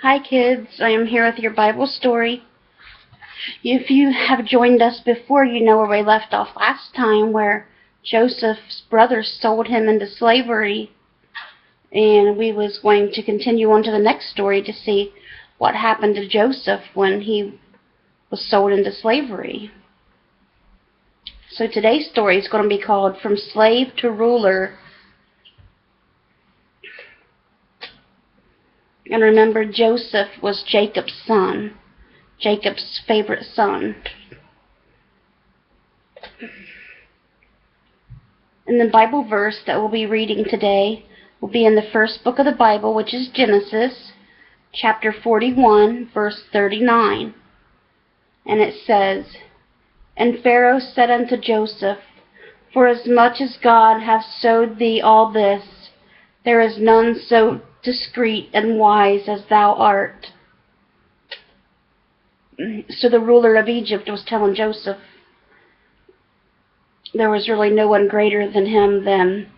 Hi kids, I am here with your Bible story. If you have joined us before, you know where we left off last time, where Joseph's brothers sold him into slavery, and we was going to continue on to the next story to see what happened to Joseph when he was sold into slavery. So today's story is going to be called From Slave to Ruler. And remember, Joseph was Jacob's son, Jacob's favorite son. And the Bible verse that we'll be reading today will be in the first book of the Bible, which is Genesis, chapter 41, verse 39. And it says, And Pharaoh said unto Joseph, Forasmuch as God hath showed thee all this, there is none so discreet and wise as thou art. So the ruler of Egypt was telling Joseph there was really no one greater than him than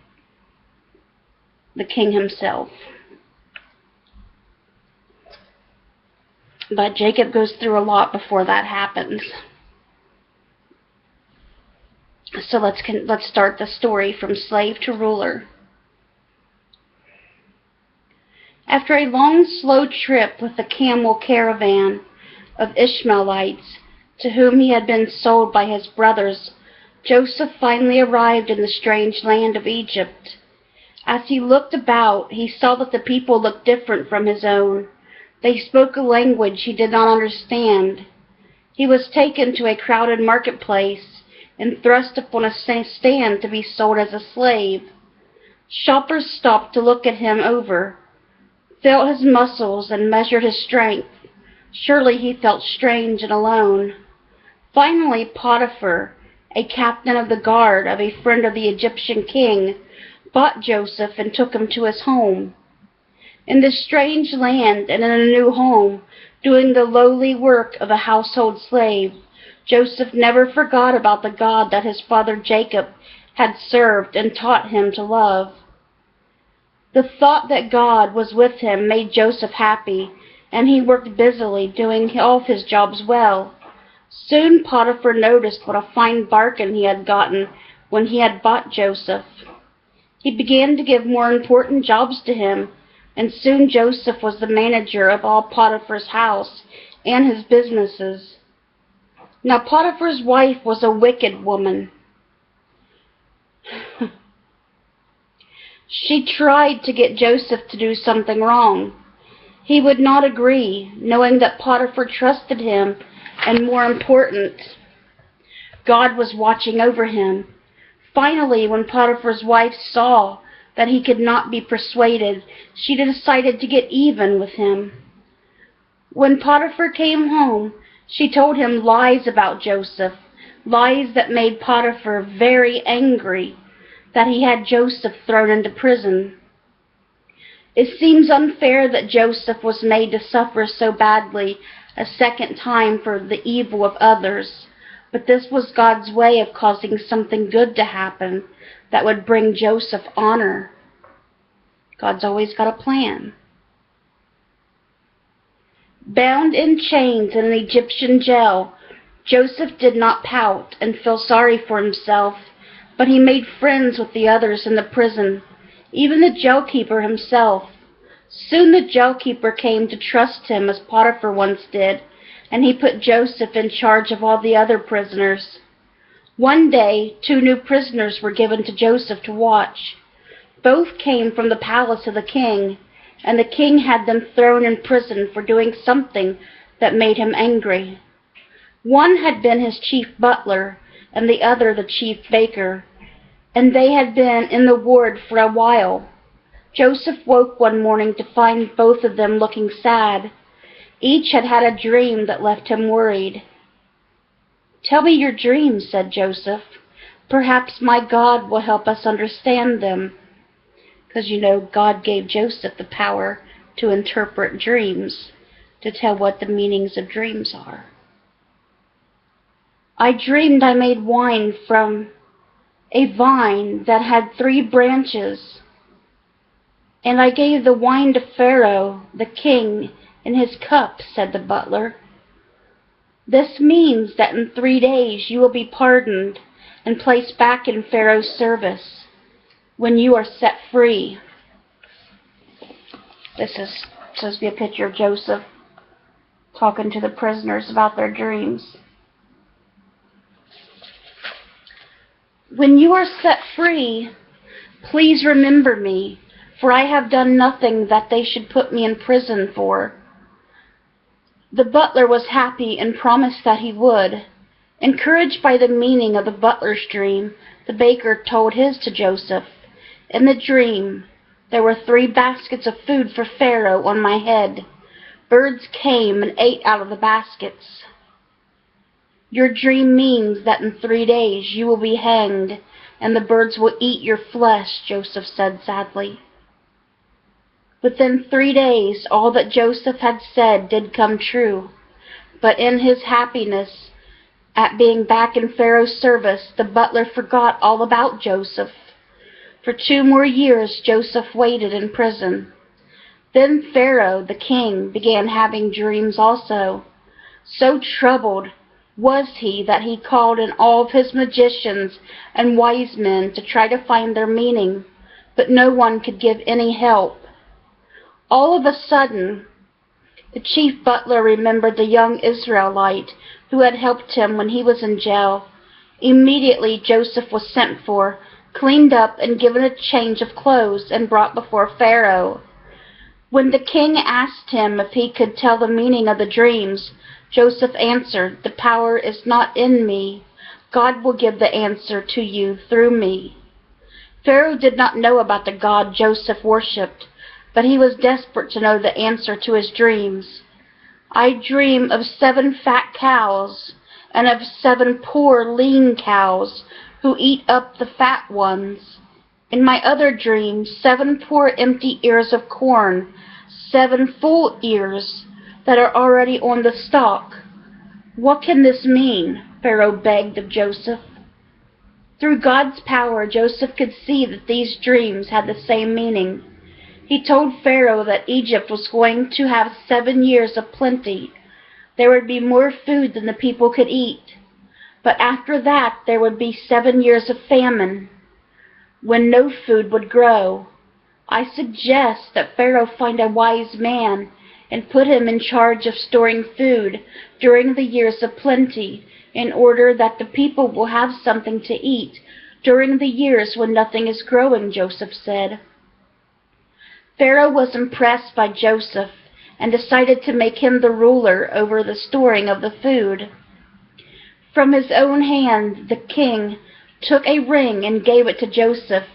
the king himself. But Jacob goes through a lot before that happens. So let's start the story from slave to ruler. After a long, slow trip with the camel caravan of Ishmaelites, to whom he had been sold by his brothers, Joseph finally arrived in the strange land of Egypt. As he looked about, he saw that the people looked different from his own. They spoke a language he did not understand. He was taken to a crowded marketplace and thrust upon a stand to be sold as a slave. Shoppers stopped to look at him over, felt his muscles, and measured his strength. Surely he felt strange and alone. Finally, Potiphar, a captain of the guard of a friend of the Egyptian king, bought Joseph and took him to his home. In this strange land and in a new home, doing the lowly work of a household slave, Joseph never forgot about the God that his father Jacob had served and taught him to love. The thought that God was with him made Joseph happy, and he worked busily, doing all of his jobs well. Soon Potiphar noticed what a fine bargain he had gotten when he had bought Joseph. He began to give more important jobs to him, and soon Joseph was the manager of all Potiphar's house and his businesses. Now Potiphar's wife was a wicked woman. She tried to get Joseph to do something wrong. He would not agree, knowing that Potiphar trusted him, and more important, God was watching over him. Finally, when Potiphar's wife saw that he could not be persuaded, she decided to get even with him. When Potiphar came home, she told him lies about Joseph, lies that made Potiphar very angry, that he had Joseph thrown into prison. It seems unfair that Joseph was made to suffer so badly a second time for the evil of others, but this was God's way of causing something good to happen that would bring Joseph honor. God's always got a plan. Bound in chains in an Egyptian jail, Joseph did not pout and feel sorry for himself, but he made friends with the others in the prison, even the jailkeeper himself. Soon the jailkeeper came to trust him as Potiphar once did, and he put Joseph in charge of all the other prisoners. One day, 2 new prisoners were given to Joseph to watch. Both came from the palace of the king, and the king had them thrown in prison for doing something that made him angry. One had been his chief butler, and the other the chief baker, and they had been in the ward for a while. Joseph woke one morning to find both of them looking sad. Each had had a dream that left him worried. "Tell me your dreams," said Joseph. "Perhaps my God will help us understand them." Because, God gave Joseph the power to interpret dreams, to tell what the meanings of dreams are. "I dreamed I made wine from a vine that had 3 branches. And I gave the wine to Pharaoh, the king, in his cup," said the butler. "This means that in 3 days you will be pardoned and placed back in Pharaoh's service when you are set free." This is supposed to be a picture of Joseph talking to the prisoners about their dreams. "When you are set free, please remember me, for I have done nothing that they should put me in prison for." The butler was happy and promised that he would. Encouraged by the meaning of the butler's dream, the baker told his to Joseph. "In the dream, there were 3 baskets of food for Pharaoh on my head. Birds came and ate out of the baskets." "Your dream means that in 3 days you will be hanged, and the birds will eat your flesh," Joseph said sadly. Within 3 days, all that Joseph had said did come true. But in his happiness at being back in Pharaoh's service, the butler forgot all about Joseph. For 2 more years, Joseph waited in prison. Then Pharaoh, the king, began having dreams also. So troubled was he that he called in all of his magicians and wise men to try to find their meaning, but no one could give any help. All of a sudden, the chief butler remembered the young Israelite who had helped him when he was in jail. Immediately Joseph was sent for, cleaned up, and given a change of clothes and brought before Pharaoh. When the king asked him if he could tell the meaning of the dreams, Joseph answered, "The power is not in me. God will give the answer to you through me." Pharaoh did not know about the God Joseph worshipped, but he was desperate to know the answer to his dreams. "I dream of 7 fat cows and of 7 poor lean cows who eat up the fat ones. In my other dream, 7 poor empty ears of corn, 7 full ears that are already on the stalk. What can this mean?" Pharaoh begged of Joseph. Through God's power, Joseph could see that these dreams had the same meaning. He told Pharaoh that Egypt was going to have 7 years of plenty. There would be more food than the people could eat. But after that, there would be 7 years of famine, when no food would grow. I suggest that Pharaoh find a wise man and put him in charge of storing food during the years of plenty, in order that the people will have something to eat during the years when nothing is growing, Joseph said. Pharaoh was impressed by Joseph and decided to make him the ruler over the storing of the food. From his own hand, the king took a ring and gave it to Joseph.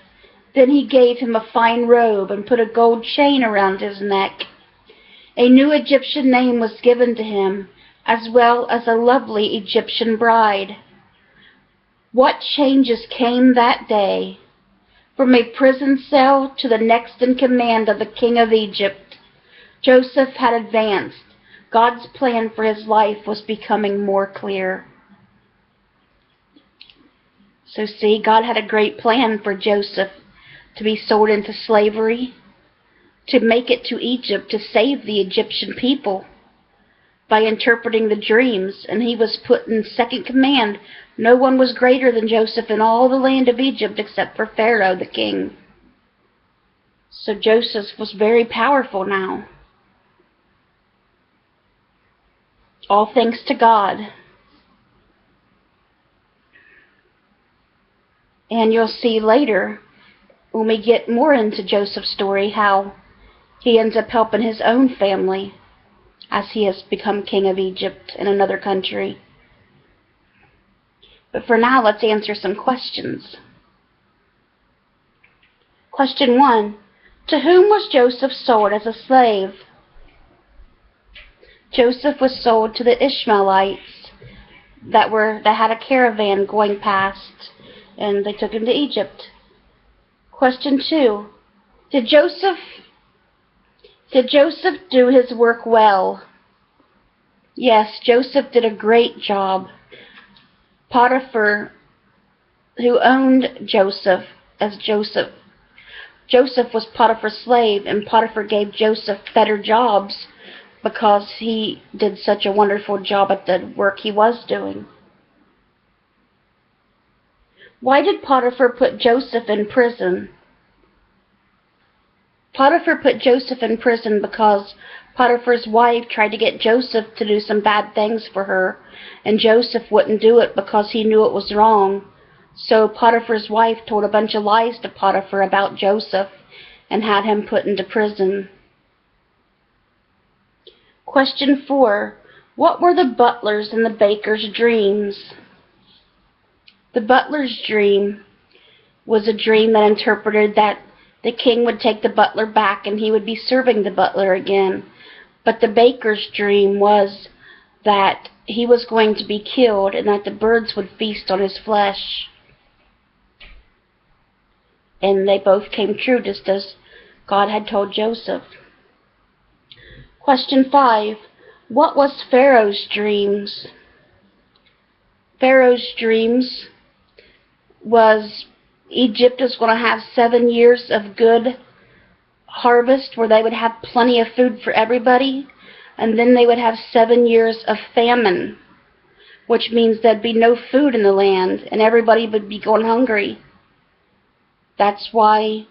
Then he gave him a fine robe and put a gold chain around his neck. A new Egyptian name was given to him, as well as a lovely Egyptian bride. What changes came that day! From a prison cell to the next in command of the king of Egypt, Joseph had advanced. God's plan for his life was becoming more clear. So see, God had a great plan for Joseph to be sold into slavery, to make it to Egypt, to save the Egyptian people by interpreting the dreams, and he was put in second command. No one was greater than Joseph in all the land of Egypt except for Pharaoh, the king. So Joseph was very powerful now. All thanks to God. And you'll see later, when we get more into Joseph's story, how he ends up helping his own family as he has become king of Egypt in another country. But for now, let's answer some questions. Question 1. To whom was Joseph sold as a slave? Joseph was sold to the Ishmaelites that had a caravan going past, and they took him to Egypt. Question 2. Did Joseph do his work well? Yes, Joseph did a great job. Potiphar, who owned Joseph was Potiphar's slave, and Potiphar gave Joseph better jobs because he did such a wonderful job at the work he was doing. Why did Potiphar put Joseph in prison? Potiphar put Joseph in prison because Potiphar's wife tried to get Joseph to do some bad things for her, and Joseph wouldn't do it because he knew it was wrong. So Potiphar's wife told a bunch of lies to Potiphar about Joseph and had him put into prison. Question 4. What were the butler's and the baker's dreams? The butler's dream was a dream that interpreted that the king would take the butler back and he would be serving the butler again. But the baker's dream was that he was going to be killed and that the birds would feast on his flesh. And they both came true, just as God had told Joseph. Question 5. What was Pharaoh's dreams? Pharaoh's dreams was Egypt was going to have 7 years of good harvest where they would have plenty of food for everybody, and then they would have 7 years of famine, which means there'd be no food in the land and everybody would be going hungry. That's why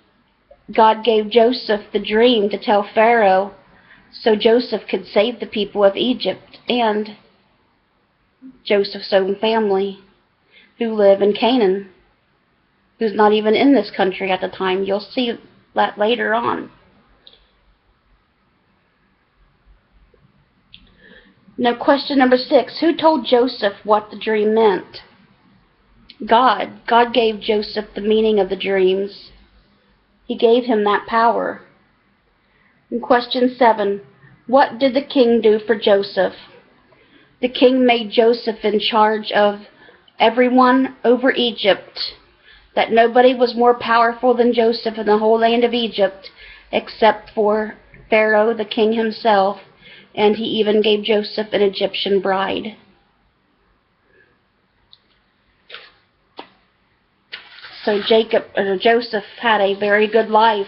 God gave Joseph the dream to tell Pharaoh, so Joseph could save the people of Egypt and Joseph's own family who live in Canaan, who's not even in this country at the time. You'll see that later on. Now, question number 6. Who told Joseph what the dream meant? God. God gave Joseph the meaning of the dreams. He gave him that power. And question 7. What did the king do for Joseph? The king made Joseph in charge of everyone over Egypt, that nobody was more powerful than Joseph in the whole land of Egypt, except for Pharaoh, the king himself, and he even gave Joseph an Egyptian bride. So Joseph had a very good life,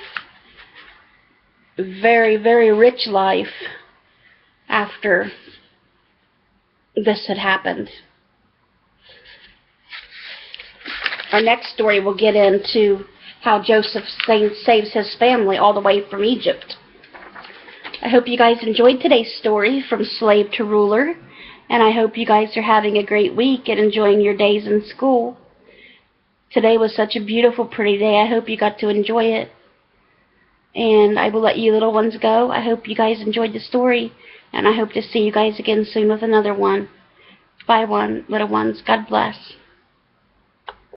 very, very rich life after this had happened. Our next story will get into how Joseph saves his family all the way from Egypt. I hope you guys enjoyed today's story, From Slave to Ruler, and I hope you guys are having a great week and enjoying your days in school. Today was such a beautiful, pretty day. I hope you got to enjoy it. And I will let you little ones go. I hope you guys enjoyed the story, and I hope to see you guys again soon with another one. Bye, little ones. God bless.